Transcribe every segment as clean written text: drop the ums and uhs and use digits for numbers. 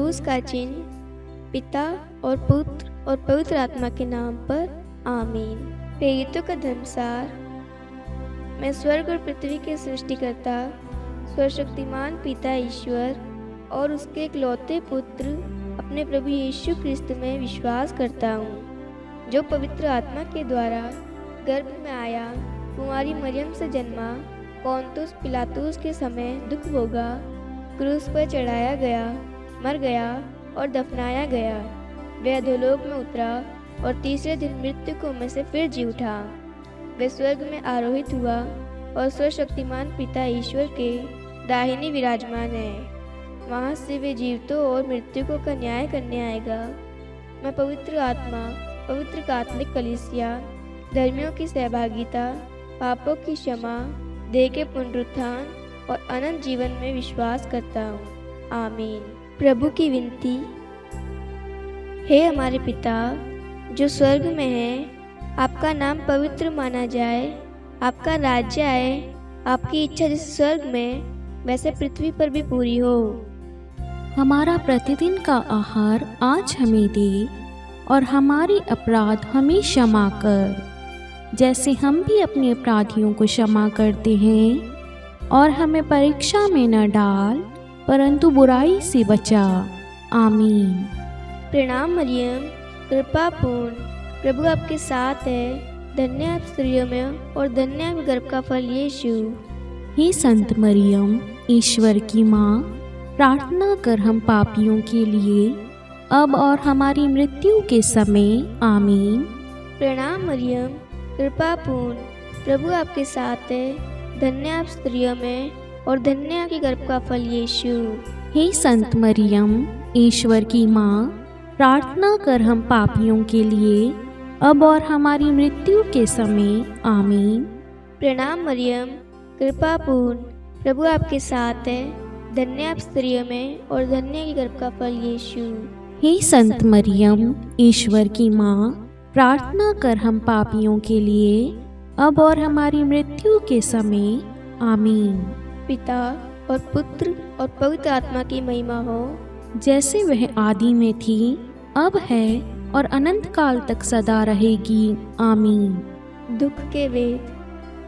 क्रूस का चिन्ह पिता और पुत्र और पवित्र आत्मा के नाम पर आमीन। प्रेरितों का धर्मसार। मैं स्वर्ग और पृथ्वी के सृष्टिकर्ता सर्वशक्तिमान पिता ईश्वर और उसके इकलौते पुत्र अपने प्रभु यीशु क्रिस्त में विश्वास करता हूँ, जो पवित्र आत्मा के द्वारा गर्भ में आया, कुंवारी मरियम से जन्मा, पोंतुस पिलातुस के समय दुख भोगा, क्रूस पर चढ़ाया गया, मर गया और दफनाया गया। वह अधोलोक में उतरा और तीसरे दिन मृतकों में से फिर जी उठा। वह स्वर्ग में आरोहित हुआ और सर्वशक्तिमान पिता ईश्वर के दाहिने विराजमान है। वहाँ से वे जीवितों और मृतकों का न्याय करने आएगा। मैं पवित्र आत्मा, पवित्र कात्मिक कलीसिया, धर्मियों की सहभागिता, पापों की क्षमा, देह के पुनरुत्थान और अनंत जीवन में विश्वास करता हूँ। आमीन। प्रभु की विनती। हे हमारे पिता जो स्वर्ग में है, आपका नाम पवित्र माना जाए, आपका राज्य आए, आपकी इच्छा जैसे स्वर्ग में वैसे पृथ्वी पर भी पूरी हो। हमारा प्रतिदिन का आहार आज हमें दे और हमारे अपराध हमें क्षमा कर, जैसे हम भी अपने अपराधियों को क्षमा करते हैं, और हमें परीक्षा में न डाल परंतु बुराई से बचा। आमीन। प्रणाम मरियम, कृपा पूर्ण, प्रभु आपके साथ है, धन्य आप स्त्रियों में और धन्य आप गर्भ का फल यीशु। हे संत मरियम, ईश्वर की माँ, प्रार्थना कर हम पापियों के लिए अब और हमारी मृत्यु के समय। आमीन। प्रणाम मरियम, कृपा पूर्ण, प्रभु आपके साथ है, धन्य आप स्त्रियों में और धन्य आपके गर्भ का फल यीशु। हे संत मरियम, ईश्वर की माँ, प्रार्थना कर हम पापियों के लिए अब और हमारी मृत्यु के समय। आमीन। प्रणाम मरियम, कृपा पूर्ण, प्रभु आपके साथ है, धन्य आप स्त्रियों में और धन्य के गर्भ का फल यीशु। हे संत मरियम, ईश्वर की माँ, प्रार्थना कर हम पापियों के लिए अब और हमारी मृत्यु के समय। आमीन। पिता और पुत्र और पवित्र आत्मा की महिमा हो, जैसे वह आदि में थी, अब है और अनंत काल तक सदा रहेगी। आमीन। दुख के वेद।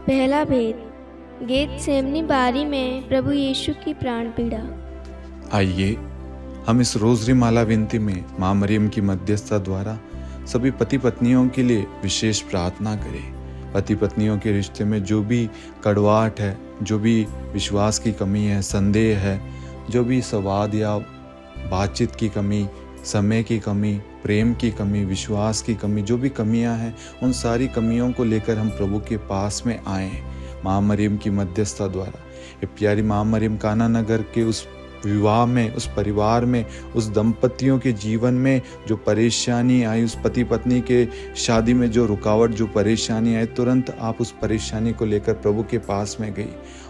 पहला भेद। गेतसेमनी बारी में प्रभु यीशु की प्राण पीड़ा। आइए हम इस रोजरी माला विनती में माँ मरियम की मध्यस्थता द्वारा सभी पति पत्नियों के लिए विशेष प्रार्थना करें। पति पत्नियों के रिश्ते में जो भी कड़वाहट है, जो भी विश्वास की कमी है, संदेह है, जो भी संवाद या बातचीत की कमी, समय की कमी, प्रेम की कमी, विश्वास की कमी, जो भी कमियां हैं, उन सारी कमियों को लेकर हम प्रभु के पास में आएं माँ मरियम की मध्यस्थता द्वारा। ये प्यारी माँ मरियम काना नगर के उस विवाह में, उस परिवार में, उस दंपतियों के जीवन में जो परेशानी आई, उस पति पत्नी के शादी में जो रुकावट, जो परेशानी आई, तुरंत आप उस परेशानी को लेकर प्रभु के पास में गई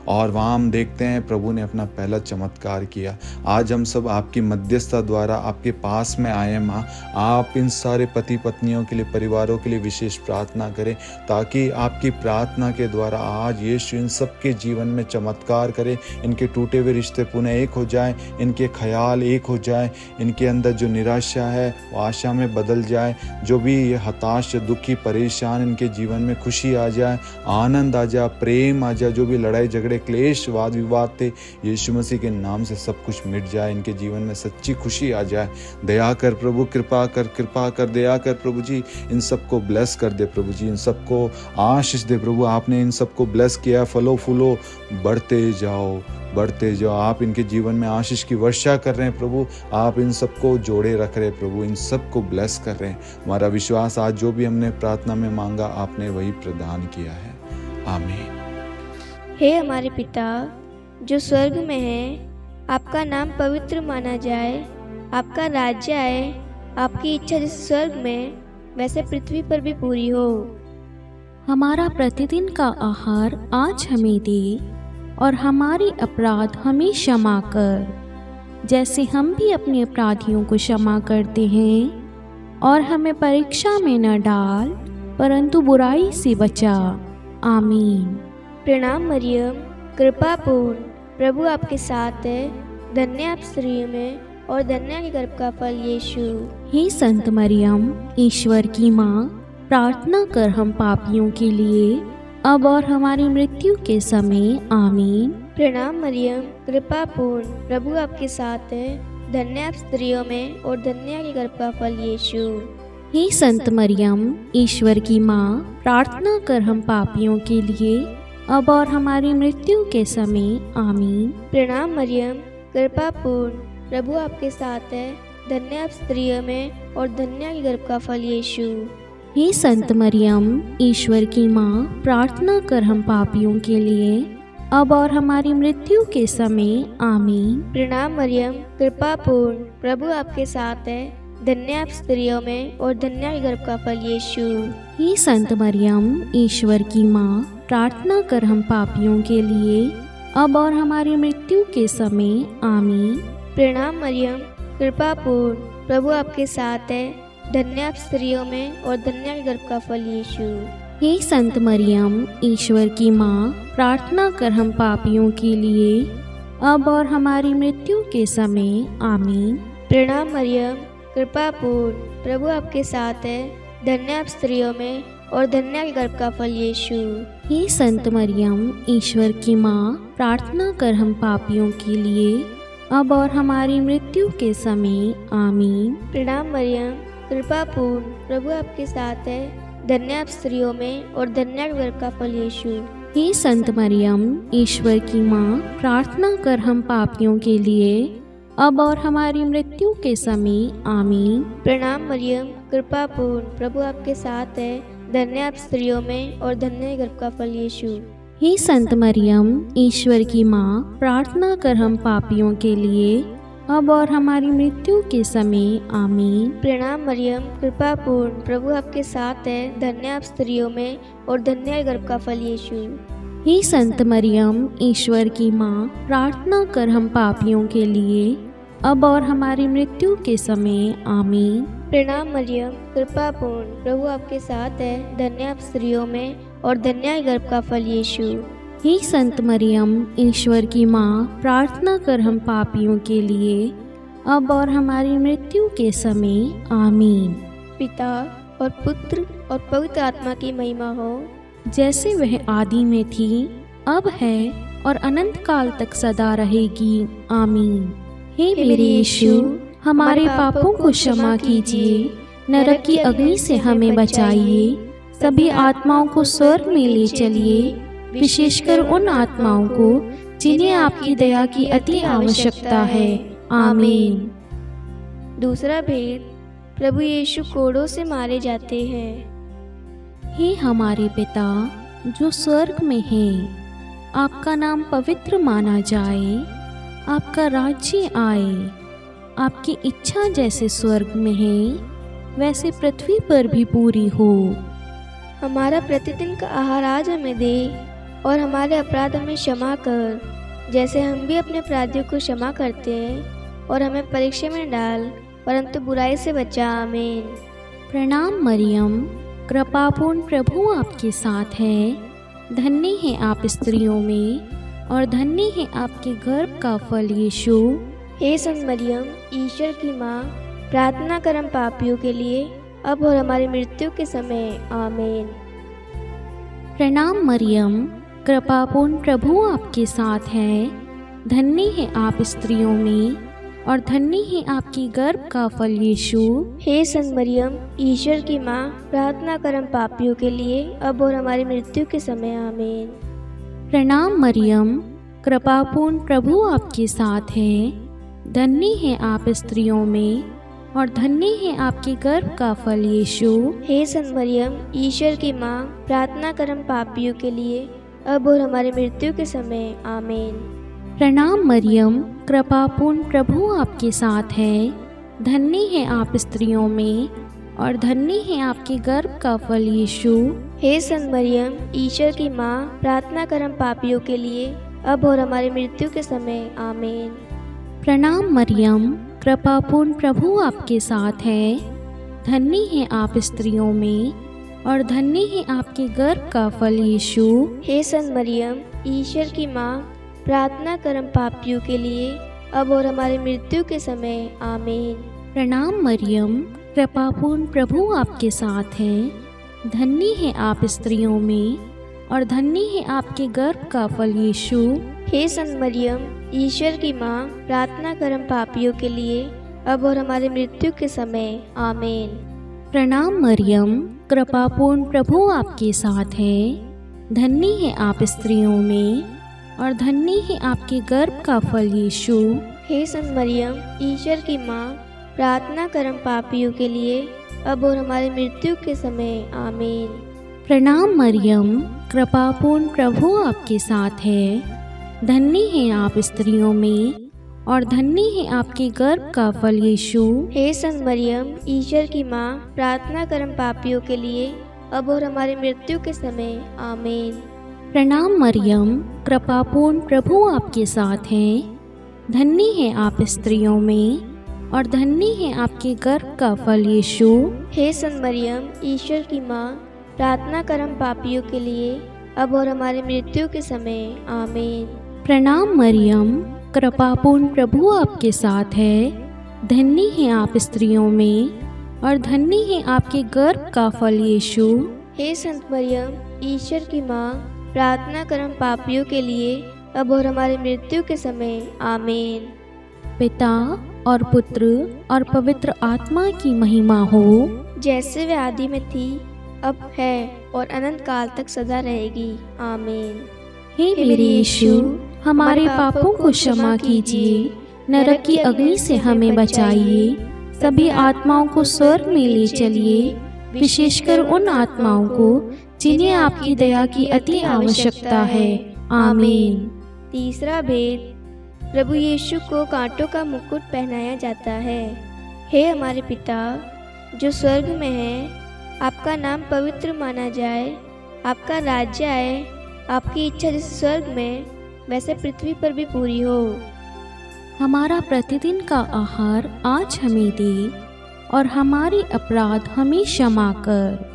और वहाँ हम देखते हैं प्रभु ने अपना पहला चमत्कार किया। आज हम सब आपकी मध्यस्थता द्वारा आपके पास में आए माँ। आप इन सारे पति पत्नियों के लिए, परिवारों के लिए विशेष प्रार्थना करें, ताकि आपकी प्रार्थना के द्वारा आज यीशु इन सबके जीवन में चमत्कार करे, इनके टूटे हुए रिश्ते पुनः एक हो जाए, इनके ख्याल एक हो जाए, इनके अंदर जो निराशा है वो आशा में बदल जाए, जो भी ये हताश, दुखी, परेशान, इनके जीवन में खुशी आ जाए, आनंद आ जाए, प्रेम आ जाए। जो भी लड़ाई झगड़े, क्लेश, वाद विवाद थे, यीशु मसीह के नाम से सब कुछ मिट जाए, इनके जीवन में सच्ची खुशी आ जाए। दया कर प्रभु, कृपा कर, दया कर प्रभु जी, इन सबको ब्लेस कर दे प्रभु जी, इन सबको आशीष दे प्रभु। आपने इन सबको ब्लेस किया, फलो फूलो बढ़ते जाओ। आप इनके जीवन में आशीष की वर्षा कर रहे हैं प्रभु। आप इन सबको जोड़े रख रहे हैं प्रभु, इन सबको ब्लेस कर रहे हैं। हमारा विश्वास आज जो भी हमने प्रार्थना में मांगा, आपने वही प्रदान किया है। आमीन। हे हमारे पिता जो स्वर्ग में है, आपका नाम पवित्र माना जाए, आपका राज्य आए, आपकी इच्छा जैसे स्वर्ग में वैसे पृथ्वी पर भी पूरी हो। हमारा प्रतिदिन का आहार आज हमें दे और हमारे अपराध हमें क्षमा कर, जैसे हम भी अपने अपराधियों को क्षमा करते हैं, और हमें परीक्षा में न डाल परंतु बुराई से बचा। आमीन। प्रणाम मरियम, कृपा पूर्ण, प्रभु आपके साथ है, धन्य आप स्त्रियों में और धन्य है गर्भ का फल यीशु। हे संत मरियम, ईश्वर की माँ, प्रार्थना कर हम पापियों के लिए, अब और हमारी मृत्यु के समय। आमीन। प्रणाम मरियम, कृपा पूर्ण, प्रभु आपके साथ है, धन्य आप स्त्रियों में और धन्य है गर्भ का फल यीशु। हे संत मरियम, ईश्वर की माँ, प्रार्थना कर हम पापियों के लिए, अब और हमारी मृत्यु के समय। आमीन। प्रणाम मरियम, कृपा पूर्ण, प्रभु आपके साथ है, धन्य आप स्त्रियों में और धन्य है गर्भ का फल यीशु। हे संत मरियम, ईश्वर की माँ, प्रार्थना कर हम पापियों के लिए, अब और हमारी मृत्यु के समय। आमीन। प्रणाम मरियम, कृपा पूर्ण, प्रभु आपके साथ है, धन्य आप स्त्रियों में और धन्य है गर्भ का फल यीशु। हे संत मरियम, ईश्वर की माँ, प्रार्थना कर हम पापियों के लिए, अब और हमारी मृत्यु के समय। आमीन। प्रणाम मरियम, कृपा पूर्ण, प्रभु आपके साथ है, धन्य आप स्त्रियों में और धन्य है गर्भ का फल यीशु। हे संत मरियम, ईश्वर की माँ, प्रार्थना कर हम पापियों के लिए, अब और हमारी मृत्यु के समय। आमीन। प्रणाम मरियम, कृपा पूर्ण, प्रभु आपके साथ है, धन्य आप स्त्रियों में और धन्य है गर्भ का फल यीशु। हे संत मरियम, ईश्वर की माँ, प्रार्थना कर हम पापियों के लिए, अब और हमारी मृत्यु के समय। आमीन। प्रणाम मरियम, कृपा पूर्ण, प्रभु आपके साथ है, धन्य आप स्त्रियों में और धन्य है गर्भ का फल यीशु। हे संत मरियम, ईश्वर की माँ, प्रार्थना कर हम पापियों के लिए, अब और हमारी मृत्यु के समय। आमीन। प्रणाम मरियम, कृपा पूर्ण, प्रभु आपके साथ है, धन्य आप स्त्रियों में और धन्य है गर्भ का फल यीशु। हे संत मरियम, ईश्वर की माँ, प्रार्थना कर हम पापियों के लिए, अब और हमारी मृत्यु के समय। आमीन। प्रणाम मरियम, कृपा पूर्ण, प्रभु आपके साथ है, धन्य आप स्त्रियों में और धन्य है गर्भ का फल यीशु। हे संत मरियम, ईश्वर की माँ, प्रार्थना कर हम पापियों के लिए, अब और हमारी मृत्यु के समय। आमीन। प्रणाम मरियम, कृपा पूर्ण, प्रभु आपके साथ है, धन्य आप स्त्रियों में और धन्य है गर्भ का फल यीशु। हे संत मरियम, ईश्वर की माँ, प्रार्थना कर हम पापियों के लिए, अब और हमारी मृत्यु के समय। आमीन। पिता और पुत्र और पवित्र आत्मा की महिमा हो, जैसे वह आदि में थी, अब है और अनंत काल तक सदा रहेगी। आमीन। हे मेरे यीशु, हमारे पापों को क्षमा कीजिए, नरक की अग्नि से हमें बचाइए, सभी आत्माओं को स्वर्ग में ले चलिए, विशेषकर उन आत्माओं को जिन्हें आपकी दया की अति आवश्यकता है। आमीन। दूसरा भेद, प्रभु यीशु कोड़ों से मारे जाते हैं। हे हमारे पिता जो स्वर्ग में हैं, आपका नाम पवित्र माना जाए, आपका राज्य आए, आपकी इच्छा जैसे स्वर्ग में है वैसे पृथ्वी पर भी पूरी हो। हमारा प्रतिदिन का आहार आज हमें दे और हमारे अपराध हमें क्षमा कर, जैसे हम भी अपने अपराधियों को क्षमा करते हैं, और हमें परीक्षा में डाल परंतु बुराई से बचा। आमीन। प्रणाम मरियम, कृपापूर्ण, प्रभु आपके साथ है, धन्य है आप स्त्रियों में और धन्य है आपके गर्भ का फल यीशु। हे संत मरियम, ईश्वर की माँ, प्रार्थना कर हम पापियों के लिए, अब और हमारी मृत्यु के समय। आमीन। प्रणाम मरियम, कृपापूर्ण, प्रभु आपके साथ है, धन्य है आप स्त्रियों में और धन्य है आपकी गर्भ का फल यीशु। हे संत मरियम, ईश्वर की माँ, प्रार्थना कर हम पापियों के लिए, अब और हमारी मृत्यु के समय। आमीन। प्रणाम मरियम, कृपापूर्ण, प्रभु आपके साथ है, धन्य है आप स्त्रियों में और धन्य है आपके गर्भ का फल यीशु। हे संत मरियम, ईश्वर की माँ, प्रार्थना कर हम पापियों के लिए, अब और हमारी मृत्यु के समय। आमीन। प्रणाम मरियम, कृपापूर्ण, प्रभु आपके साथ है, धन्य है आप स्त्रियों में और धन्य है आपके गर्भ का फल यीशु। हे संत मरियम, ईश्वर की माँ, प्रार्थना कर हम पापियों के लिए, अब और हमारी मृत्यु के समय। आमीन। प्रणाम मरियम, कृपापूर्ण, प्रभु आपके साथ है, धन्य है आप स्त्रियों में और धन्य है आपके गर्भ का फल यीशु। हे संत मरियम, ईश्वर की माँ, प्रार्थना कर हम पापियों के लिए, अब और हमारी मृत्यु के समय आमीन। प्रणाम मरियम, कृपापूर्ण प्रभु आपके साथ है। धन्य है आप स्त्रियों में और धन्य है आपके गर्भ का फल यीशु। हे संत मरियम, ईश्वर की माँ, प्रार्थना कर हम पापियों के लिए, अब और हमारी मृत्यु के समय आमीन। प्रणाम मरियम, कृपापूर्ण प्रभु आपके साथ है। धन्य है आप स्त्रियों में और धन्य है आपके गर्भ का फल यीशु। हे संत मरियम, ईश्वर की माँ, प्रार्थना कर हम पापियों के लिए, अब और हमारी मृत्यु के समय आमीन। प्रणाम मरियम, कृपापूर्ण प्रभु आपके साथ है। धन्य है आप स्त्रियों में और धन्य है आपके गर्भ का फल यीशु। हे संत मरियम, ईश्वर की माँ, प्रार्थना कर हम पापियों के लिए, अब और हमारी मृत्यु के समय आमीन। प्रणाम मरियम, कृपापूर्ण प्रभु आपके साथ है। धन्य है आप स्त्रियों में और धन्य है आपके गर्भ का फल यीशु। हे संत मरियम, ईश्वर की माँ, प्रार्थना कर हम पापियों के लिए, अब और हमारी मृत्यु के समय आमीन। प्रणाम मरियम, कृपापूर्ण प्रभु आपके साथ है। धन्य है आप स्त्रियों में और धन्य है आपके गर्भ का फल यीशु। हे संत मरियम, ईश्वर की माँ, प्रार्थना कर हम पापियों के लिए, अब और हमारी मृत्यु के समय आमीन। पिता और पुत्र और पवित्र आत्मा की महिमा हो, जैसे वे आदि में थी, अब है और अनंत काल तक सदा रहेगी आमीन। हे मेरे यीशु, हमारे पापों को क्षमा कीजिए, नरक की अग्नि से हमें बचाइए, सभी आत्माओं को स्वर्ग में ले चलिए, विशेषकर उन आत्माओं को जिन्हें आपकी दया की अति आवश्यकता है आमीन। तीसरा भेद, प्रभु यीशु को कांटों का मुकुट पहनाया जाता है। हे हमारे पिता जो स्वर्ग में है, आपका नाम पवित्र माना जाए, आपका राज्य आए, आपकी इच्छा जैसे स्वर्ग में वैसे पृथ्वी पर भी पूरी हो। हमारा प्रतिदिन का आहार आज हमें दे और हमारे अपराध हमें क्षमा कर,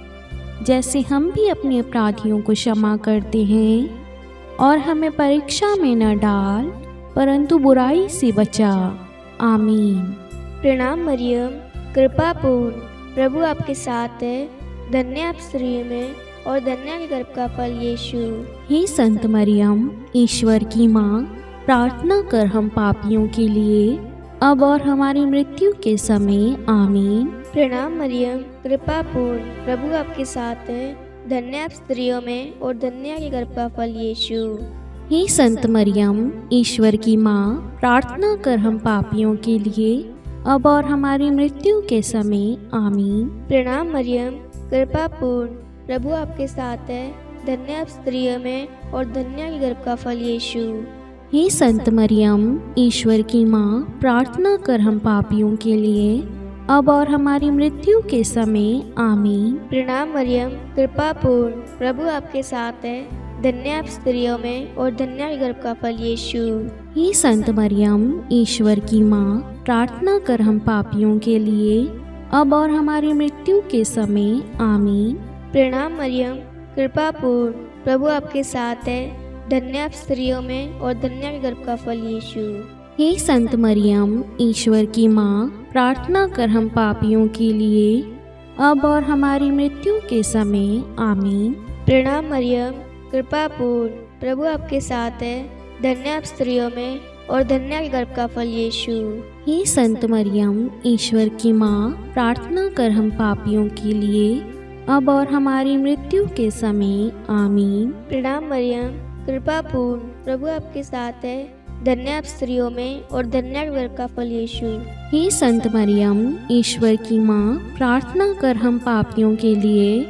जैसे हम भी अपने अपराधियों को क्षमा करते हैं, और हमें परीक्षा में न डाल परंतु बुराई से बचा आमीन। प्रणाम मरियम, कृपा पूर्ण, प्रभु आपके साथ है। धन्य आप स्त्रियों में और धन्य आपके गर्भ का फल यीशु। हे संत मरियम, ईश्वर की माँ, प्रार्थना कर हम पापियों के लिए, अब और हमारी मृत्यु के समय आमीन। प्रणाम मरियम, कृपा पूर्ण, प्रभु आपके साथ है। धन्य आप स्त्रियों में और धन्य आपके गर्भ का फल यीशु। हे संत मरियम, ईश्वर की माँ, प्रार्थना कर हम पापियों के लिए, अब और हमारी मृत्यु के समय आमीन। प्रणाम मरियम, कृपा पूर्ण, प्रभु आपके साथ है। धन्य आप स्त्रियों में और धन्य आपके गर्भ का फल यीशु। हे संत मरियम, ईश्वर की माँ, प्रार्थना कर हम पापियों के लिए, अब और हमारी मृत्यु के समय आमीन। प्रणाम मरियम, कृपा पूर्ण, प्रभु आपके साथ है। धन्य आप स्त्रियों में और धन्य आपके गर्भ का फल यीशु। हे संत मरियम, ईश्वर की माँ, प्रार्थना कर हम पापियों के लिए, अब और हमारी मृत्यु के समय आमीन। प्रणाम मरियम, कृपा पूर्ण, प्रभु आपके साथ है। धन्य आप स्त्रियों में और धन्य आपके गर्भ का फल यीशु। हे संत मरियम, ईश्वर की माँ, प्रार्थना कर हम पापियों के लिए, अब और हमारी मृत्यु के समय आमीन। प्रणाम मरियम, कृपा पूर्ण, प्रभु आपके साथ है। धन्य आप स्त्रियों में और धन्य आपके गर्भ का फल यीशु। हे संत मरियम, ईश्वर की माँ, प्रार्थना कर हम पापियों के लिए, अब और हमारी मृत्यु के समय आमीन। प्रणाम मरियम, कृपा पूर्ण, प्रभु आपके साथ है। धन्य आप स्त्रियों में और धन्य आपके गर्भ का फल यीशु। हे संत मरियम, ईश्वर की माँ, प्रार्थना कर हम पापियों के लिए,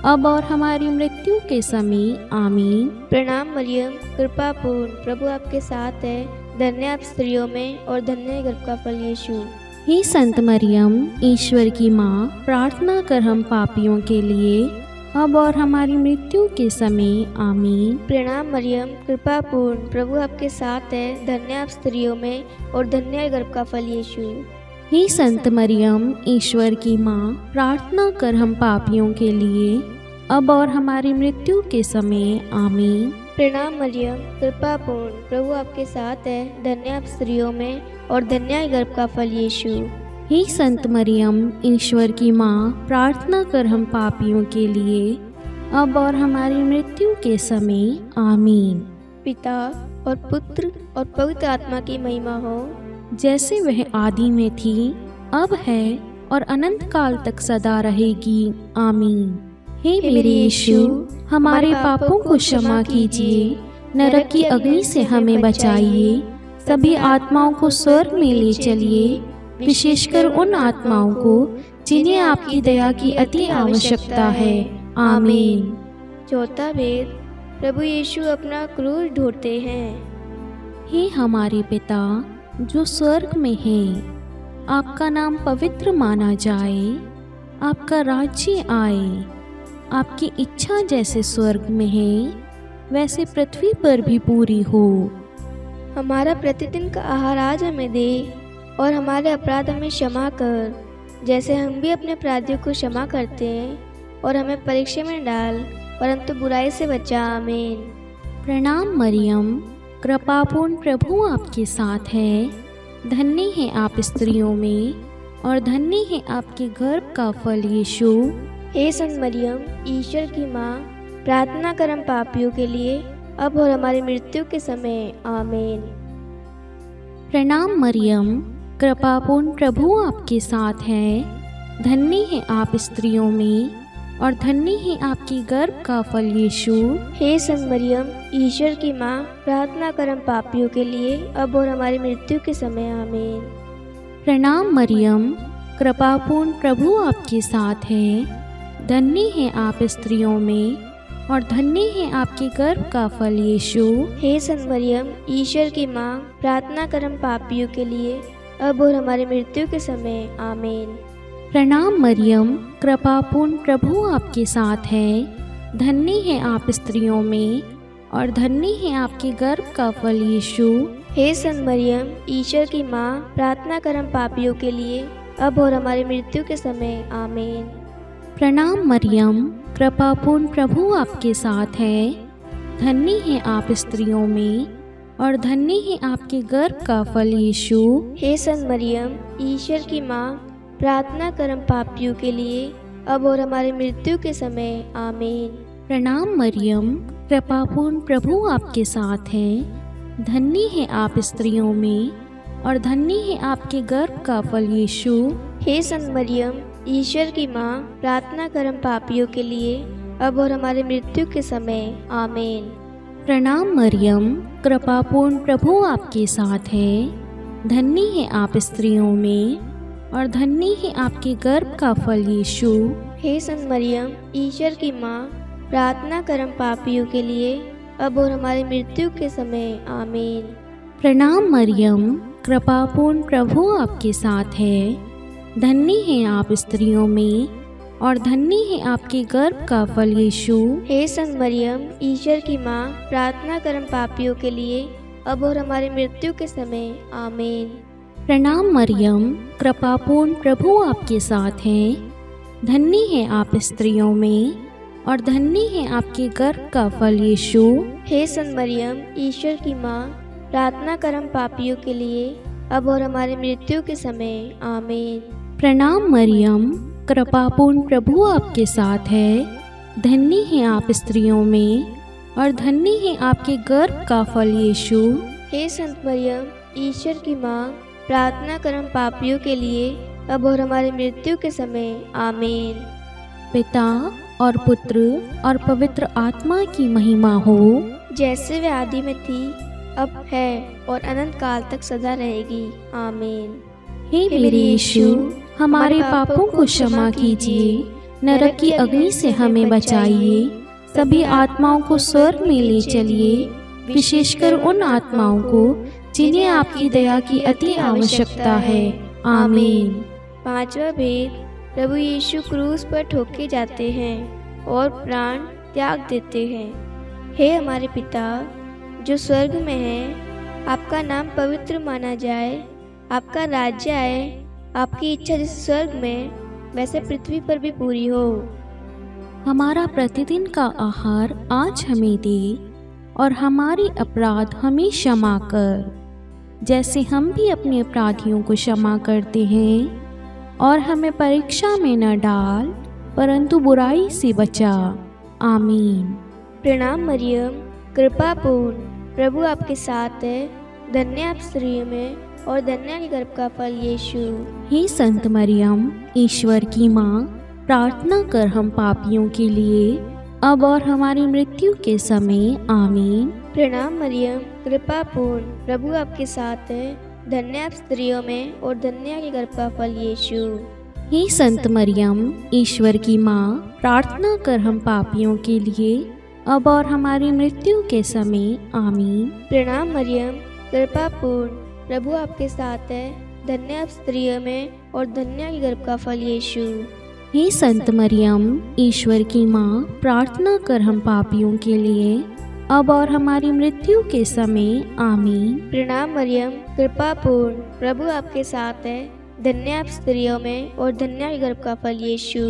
अब और हमारी मृत्यु के समय आमीन। प्रणाम मरियम, कृपा पूर्ण, प्रभु आपके साथ है। धन्य आप स्त्रियों में और धन्य गर्भ का फल यीशु। हे संत मरियम, ईश्वर की माँ, प्रार्थना कर हम पापियों के लिए, अब और हमारी मृत्यु के समय आमीन। प्रणाम मरियम, कृपा पूर्ण, प्रभु आपके साथ है। धन्य आप स्त्रियों में और धन्य गर्भ का फल यीशु। हे संत मरियम, ईश्वर की माँ, प्रार्थना कर हम पापियों के लिए, अब और हमारी मृत्यु के समय आमीन। प्रणाम मरियम, कृपा पूर्ण, प्रभु आपके साथ है। धन्य आप स्त्रियों में और धन्य है गर्भ का फल यीशु। हे संत मरियम, ईश्वर की माँ, प्रार्थना कर हम पापियों के लिए, अब और हमारी मृत्यु के समय। आमीन। पिता और पुत्र और पवित्र आत्मा की महिमा हो, जैसे वह आदि में थी, अब है और अनंत काल तक सदा रहेगी। आमीन। हे मेरे यीशु, हमारे पापों को क्षमा कीजिए, नरक की अग्नि से हमें बचाइए, सभी आत्माओं को स्वर्ग में ले चलिए, विशेषकर उन आत्माओं को जिन्हें आपकी दया की अति आवश्यकता है। आमीन। चौथा भेद, प्रभु यीशु अपना क्रूस ढोते हैं। हे हमारे पिता जो स्वर्ग में हैं, आपका नाम पवित्र माना जाए, आपका राज्य आए, आपकी इच्छा जैसे स्वर्ग में है वैसे पृथ्वी पर भी पूरी हो। हमारा प्रतिदिन का आहार आज हमें दे, और हमारे अपराध हमें क्षमा कर, जैसे हम भी अपने अपराधियों को क्षमा करते हैं, और हमें परीक्षा में डाल, परंतु बुराई से बचा। आमीन। प्रणाम मरियम, कृपापूर्ण, प्रभु आपके साथ है। धन्य है आप स्त्रियों में, और धन्य है आपके गर्भ का फल यीशु। हे संत मरियम, ईश्वर की माँ, प्रार्थना कर हम पापियों के लिए, अब और हमारी मृत्यु के समय। आमीन। प्रणाम मरियम, कृपापूर्ण, प्रभु आपके साथ है। धन्य है आप स्त्रियों में, और धन्य है आपकी गर्भ का फल यीशु। हे संत मरियम, ईश्वर की माँ, प्रार्थना कर हम पापियों के लिए, अब और हमारी मृत्यु के समय। आमीन। प्रणाम मरियम, कृपापूर्ण, प्रभु आपके साथ है। धन्य है आप स्त्रियों में, और धन्य है आपके गर्भ का फल यीशु। हे संत मरियम, ईश्वर की माँ, प्रार्थना कर हम पापियों के लिए, अब और हमारी मृत्यु के समय। आमीन। प्रणाम मरियम, कृपापूर्ण, प्रभु आपके साथ है। धन्य है आप स्त्रियों में, और धन्य है आपके गर्भ का फल यीशु। हे संत मरियम, ईश्वर की माँ, प्रार्थना कर हम पापियों के लिए, अब और हमारी मृत्यु के समय। आमीन। प्रणाम मरियम, कृपापूर्ण, प्रभु आपके साथ है। धन्य है आप स्त्रियों में, और धन्य है आपके गर्भ का फल यीशु। हे संत मरियम, ईश्वर की माँ, प्रार्थना कर हम पापियों के लिए, अब और हमारी मृत्यु के समय। आमीन। प्रणाम मरियम, कृपापूर्ण, प्रभु आपके साथ है। धन्य है आप स्त्रियों में, और धन्य है आपके गर्भ का फल यीशु। हे संत मरियम, ईश्वर की माँ, प्रार्थना कर हम पापियों के लिए, अब और हमारे मृत्यु के समय। आमीन। प्रणाम मरियम, कृपापूर्ण, प्रभु आपके साथ है। धन्य है आप स्त्रियों में, और धन्य है आपके गर्भ का फल यीशु। हे संत मरियम, ईश्वर की माँ, प्रार्थना कर हम पापियों के लिए, अब और हमारी मृत्यु के समय। आमीन। प्रणाम मरियम, कृपापूर्ण, प्रभु आपके साथ है। धन्य है आप स्त्रियों में, और धन्य है आपके गर्भ का फल यीशु। हे संत मरियम, ईश्वर की माँ, प्रार्थना कर हम पापियों के लिए, अब और हमारी मृत्यु के समय। आमीन। प्रणाम मरियम, कृपापूर्ण, प्रभु आपके साथ है। धन्य है आप स्त्रियों में, और धन्य है आपके गर्भ का फल यीशु। हे संत मरियम, ईश्वर की माँ, प्रार्थना कर हम पापियों के लिए, अब और हमारी मृत्यु के समय। आमीन। प्रणाम मरियम, कृपापूर्ण, प्रभु आपके साथ है। धन्य है आप स्त्रियों में, और धन्य है आपके गर्भ का फल यीशु। हे संत मरियम, ईश्वर की माँ, प्रार्थना कर हम पापियों के लिए, अब और हमारी मृत्यु के समय। आमीन। पिता और पुत्र और पवित्र आत्मा की महिमा हो, जैसे वे आदि में थी, अब है और अनंत काल तक सदा रहेगी। आमीन। हे मेरे यीशु, हमारे पापों को क्षमा कीजिए, नरक की अग्नि से हमें बचाइए, सभी आत्माओं को स्वर्ग में ले चलिए, विशेषकर उन आत्माओं को जिन्हें आपकी दया की अति आवश्यकता है। आमीन। पांचवा भेद, प्रभु यीशु क्रूस पर ठोके जाते हैं और प्राण त्याग देते हैं। हे हमारे पिता जो स्वर्ग में है, आपका नाम पवित्र माना जाए, आपका राज्य आए, आपकी इच्छा जैसे स्वर्ग में वैसे पृथ्वी पर भी पूरी हो। हमारा प्रतिदिन का आहार आज हमें दे, और हमारे अपराध हमें क्षमा कर, जैसे हम भी अपने अपराधियों को क्षमा करते हैं। और हमें परीक्षा में न डाल, परंतु बुराई से बचा। आमीन। प्रणाम मरियम, कृपा पूर्ण, प्रभु आपके साथ है। धन्य आप स्त्रियों में और धन्य है गर्भ का फल यीशु। हे संत मरियम, ईश्वर की माँ, प्रार्थना कर हम पापियों के लिए, अब और हमारी मृत्यु के समय। आमीन। प्रणाम मरियम, कृपा पूर्ण, प्रभु आपके साथ है। धन्य आप स्त्रियों में और धन्य है गर्भ का फल यीशु। हे संत मरियम, ईश्वर की माँ, प्रार्थना कर हम पापियों के लिए, अब और हमारी मृत्यु के समय। आमीन। प्रणाम मरियम, कृपा पूर्ण, प्रभु आपके साथ है। धन्य आप स्त्रियों में और धन्य है गर्भ का फल यीशु। हे संत मरियम, ईश्वर की माँ, प्रार्थना कर हम पापियों के लिए, अब और हमारी मृत्यु के समय। आमीन। प्रणाम मरियम, कृपा पूर्ण, प्रभु आपके साथ है। धन्य आप स्त्रियों में और धन्य है गर्भ का फल यीशु।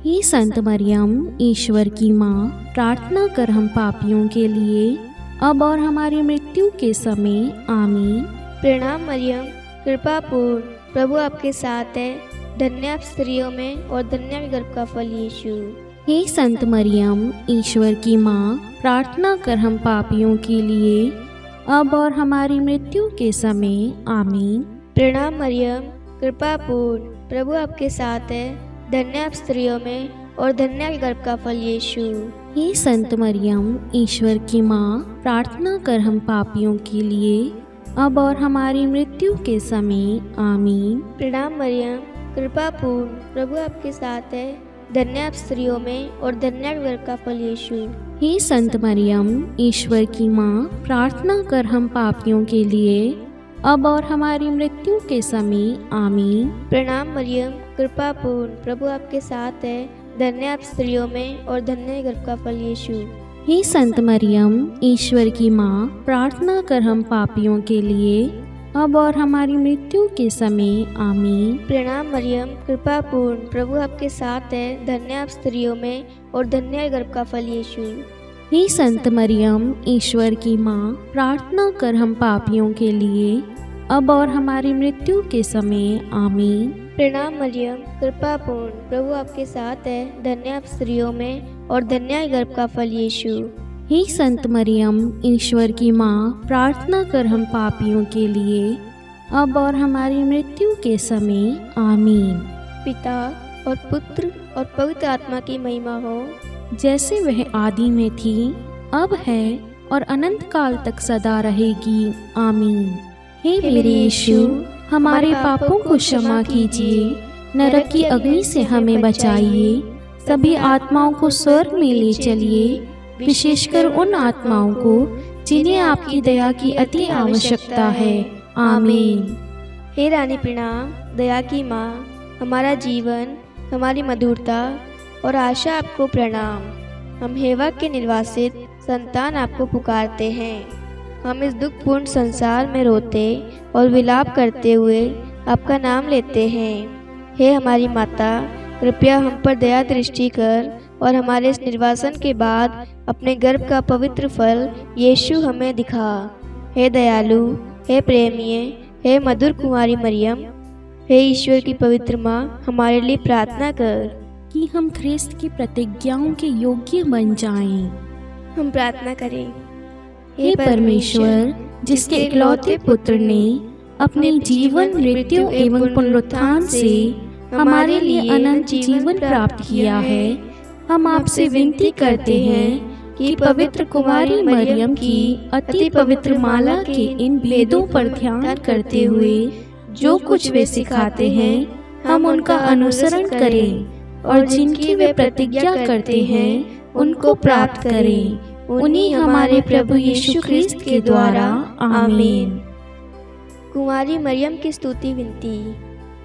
हे संत मरियम, ईश्वर की माँ, प्रार्थना कर हम पापियों के लिए, अब और हमारी मृत्यु के समय। आमीन। प्रणाम मरियम, कृपा पूर्ण, प्रभु आपके साथ है। धन्य आप स्त्रियों में और धन्य है गर्भ का फल यीशु। हे संत मरियम, ईश्वर की माँ, प्रार्थना कर हम पापियों के लिए, अब और हमारी मृत्यु के समय। आमीन। प्रणाम मरियम, कृपा पूर्ण, प्रभु आपके साथ है। धन्य आप स्त्रियों में और धन्य है गर्भ का फल यीशु। हे संत मरियम, ईश्वर की माँ, प्रार्थना कर हम पापियों के लिए, अब और हमारी मृत्यु के समय। आमीन। प्रणाम मरियम, कृपा पूर्ण, प्रभु आपके साथ है। धन्य आप स्त्रियों में और धन्य है गर्भ का फल यीशु। हे संत मरियम, ईश्वर की माँ, प्रार्थना कर हम पापियों के लिए, अब और हमारी मृत्यु के समय। आमीन। प्रणाम मरियम, कृपा पूर्ण, प्रभु आपके साथ है। धन्य आप स्त्रियों में और धन्य है गर्भ का फल यीशु। हे संत मरियम, ईश्वर की माँ, प्रार्थना कर हम पापियों के लिए, अब और हमारी मृत्यु के समय। आमीन। प्रणाम मरियम, कृपा पूर्ण, प्रभु आपके साथ है। धन्य आप स्त्रियों में और धन्य है गर्भ का फल यीशु। हे संत मरियम, ईश्वर की माँ, प्रार्थना कर हम पापियों के लिए, अब और हमारी मृत्यु के समय। आमीन। प्रणाम मरियम, कृपा पूर्ण, प्रभु आपके साथ है। धन्य आप स्त्रियों में और धन्य है गर्भ का फल यीशु। हे संत मरियम, ईश्वर की माँ, प्रार्थना कर हम पापियों के लिए, अब और हमारी मृत्यु के समय। आमीन। पिता और पुत्र और पवित्र आत्मा की महिमा हो, जैसे वह आदि में थी, अब है और अनंत काल तक सदा रहेगी। आमीन। हे मेरे यीशु, हमारे पापों को क्षमा कीजिए, नरक की अग्नि से हमें बचाइए, सभी आत्माओं को स्वर्ग में ले चलिए, विशेषकर उन आत्माओं को जिन्हें आपकी दया की अति आवश्यकता है। आमीन। हे रानी प्रणाम, दया की माँ, हमारा जीवन, हमारी मधुरता और आशा आपको प्रणाम। हम हेवा के निर्वासित संतान आपको पुकारते हैं। हम इस दुखपूर्ण संसार में रोते और विलाप करते हुए आपका नाम लेते हैं। हे हमारी माता, कृपया हम पर दया दृष्टि कर और हमारे इस निर्वासन के बाद अपने गर्भ का पवित्र फल यीशु हमें दिखा। हे दयालु, हे प्रेमीय, हे मधुर कुमारी मरियम, हे ईश्वर की पवित्र माँ, हमारे लिए प्रार्थना कर कि हम ख्रिस्त की प्रतिज्ञाओं के योग्य बन जाएं। हम प्रार्थना करें। हे परमेश्वर, जिसके इकलौते पुत्र ने अपने जीवन, मृत्यु एवं पुनरुत्थान से हमारे लिए अनंत जीवन प्राप्त किया है, हम आपसे विनती करते हैं कि पवित्र कुमारी मरियम की अति पवित्र माला के इन भेदों पर ध्यान करते हुए जो कुछ वे सिखाते हैं, हम उनका अनुसरण करें और जिनकी वे प्रतिज्ञा करते हैं उनको प्राप्त करें। उन्हीं हमारे प्रभु यीशु ख्रिस्त के द्वारा। आमीन। कुमारी मरियम की स्तुति विनती।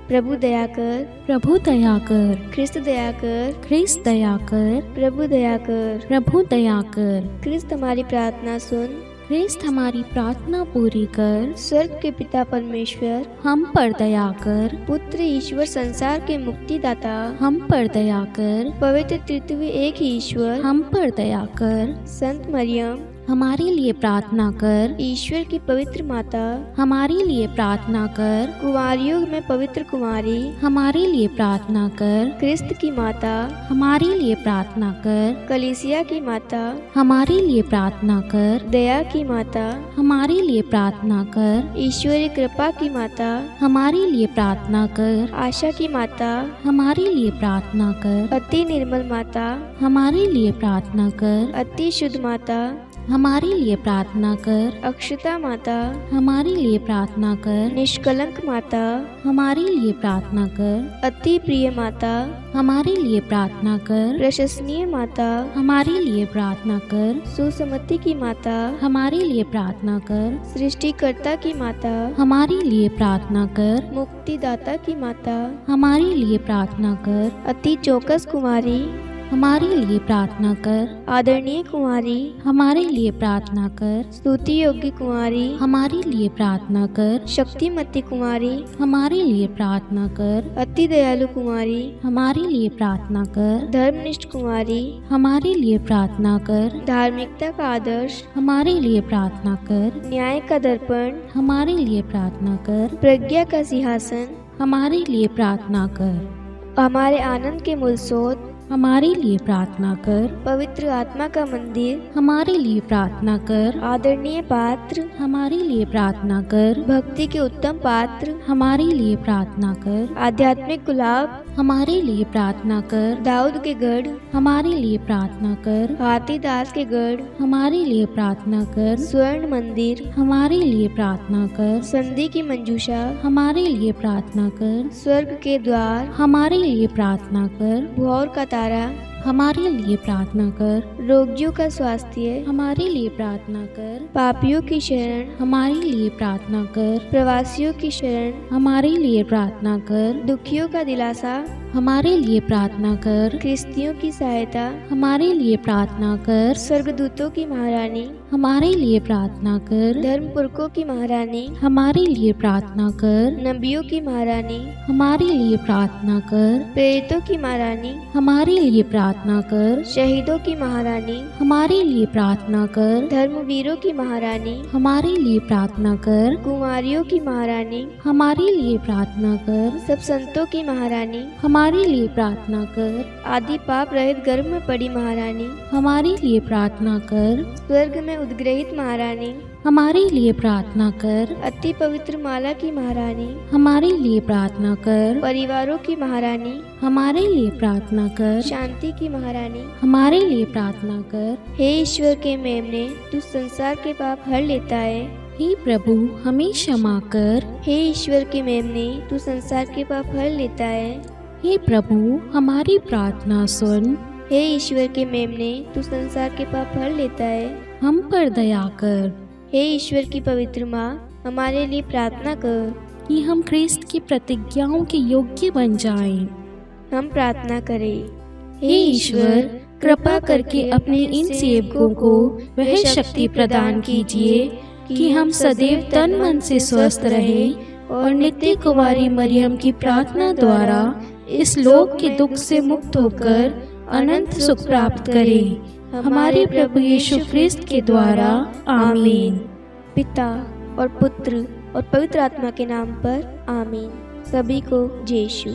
प्रभु दया कर, प्रभु दया कर, ख्रिस्त दया कर, ख्रिस्त दया कर, प्रभु दया कर, प्रभु दया कर। ख्रिस्त हमारी प्रार्थना सुन, ख्रिस्त हमारी प्रार्थना पूरी कर। स्वर्ग के पिता परमेश्वर, हम पर दया कर। पुत्र ईश्वर संसार के मुक्तिदाता, हम पर दया कर। पवित्र तृतीय एक ही ईश्वर, हम पर दया कर। संत मरियम, हमारे लिए प्रार्थना कर। ईश्वर की पवित्र माता, हमारे लिए प्रार्थना कर। कुंवारियों में पवित्र कुमारी, हमारे लिए प्रार्थना कर। क्रिस्त की माता, हमारे लिए प्रार्थना कर। कलीसिया की माता, हमारे लिए प्रार्थना कर। दया की माता, हमारे लिए प्रार्थना कर। ईश्वरीय कृपा की माता, हमारे लिए प्रार्थना कर। आशा की माता, हमारे लिए प्रार्थना कर। अति निर्मल माता, हमारे लिए प्रार्थना कर। अति शुद्ध माता, हमारे लिए प्रार्थना कर। अक्षता माता, हमारे लिए प्रार्थना कर। निष्कलंक माता, हमारे लिए प्रार्थना कर। अति प्रिय माता, हमारे लिए प्रार्थना कर। प्रशंसनीय माता, हमारे लिए प्रार्थना कर। सुसमति की माता, हमारे लिए प्रार्थना कर। सृष्टिकर्ता की माता, हमारे लिए प्रार्थना कर। मुक्तिदाता की माता, हमारे लिए प्रार्थना कर। अति चौकस कुमारी, हमारे लिए प्रार्थना कर। आदरणीय कुमारी, हमारे लिए प्रार्थना कर। स्तुति योग्य कुमारी, हमारे लिए प्रार्थना कर। शक्तिमती कुमारी, हमारे लिए प्रार्थना कर। अति दयालु कुमारी, हमारे लिए प्रार्थना कर। धर्मनिष्ठ कुमारी, हमारे लिए प्रार्थना कर। धार्मिकता का आदर्श, हमारे लिए प्रार्थना कर। न्याय का दर्पण, हमारे लिए प्रार्थना कर। प्रज्ञा का सिंहासन, हमारे लिए प्रार्थना कर। हमारे आनंद के मूल स्रोत, हमारे लिए प्रार्थना कर। पवित्र आत्मा का मंदिर, हमारे लिए प्रार्थना कर। आदरणीय पात्र, हमारे लिए प्रार्थना कर। भक्ति के उत्तम पात्र, हमारे लिए प्रार्थना कर। आध्यात्मिक गुलाब, हमारे लिए प्रार्थना कर। दाऊद के गढ़, हमारे लिए प्रार्थना कर। हाथीदास के गढ़, हमारे लिए प्रार्थना कर। स्वर्ण मंदिर, हमारे लिए प्रार्थना कर। संधि की मंजूषा, हमारे लिए प्रार्थना कर। स्वर्ग के द्वार, हमारे लिए प्रार्थना कर। भोर का तारा, हमारे लिए प्रार्थना कर। रोगियों का स्वास्थ्य, हमारे लिए प्रार्थना कर। पापियों की शरण, हमारे लिए प्रार्थना कर। प्रवासियों की शरण, हमारे लिए प्रार्थना कर। दुखियों का दिलासा, हमारे लिए प्रार्थना कर। ख्रिस्तियों की सहायता, हमारे लिए प्रार्थना कर। स्वर्गदूतों की महारानी, हमारे लिए प्रार्थना कर। धर्मपुरखों की महारानी, हमारे लिए प्रार्थना कर। नबियों की महारानी, हमारे लिए प्रार्थना कर। प्रेरितों की महारानी, हमारे लिए प्रार्थना कर। शहीदों की महारानी, हमारे लिए प्रार्थना कर। धर्मवीरों की महारानी, हमारे लिए प्रार्थना कर। कुमारियों की महारानी, हमारे लिए प्रार्थना कर। सब संतों की महारानी, हमारे लिए प्रार्थना कर। आदि पाप रहित गर्भ में पड़ी महारानी, हमारे लिए प्रार्थना कर। स्वर्ग में उद्ग्रहित महारानी, हमारे लिए प्रार्थना कर। अति पवित्र माला की महारानी, हमारे लिए प्रार्थना कर। परिवारों की महारानी, हमारे लिए प्रार्थना कर। शांति की महारानी, हमारे लिए प्रार्थना कर। हे ईश्वर के मेमने, तू संसार के पाप हर लेता है। हे प्रभु, हमें क्षमा कर। हे ईश्वर के मेमने, तू संसार के पाप हर लेता है। हे प्रभु, हमारी प्रार्थना सुन। हे ईश्वर के मेमने, तू संसार के पाप हर लेता है। हम पर दया कर। हे ईश्वर की पवित्र माँ, हमारे लिए प्रार्थना कर कि हम ख्रिस्त की प्रतिज्ञाओं के योग्य बन जाएं। हम प्रार्थना करें। हे ईश्वर, कृपा करके अपने इन सेवकों को वह शक्ति प्रदान कीजिए कि हम सदैव तन मन से स्वस्थ रहें और नित्य कुमारी मरियम की प्रार्थना द्वारा इस लोक के दुख से मुक्त होकर अनंत सुख प्राप्त करें। हमारे प्रभु यीशु ख्रिस्त के द्वारा, आमीन। पिता और पुत्र और पवित्र आत्मा के नाम पर, आमीन। सभी को जय यीशु।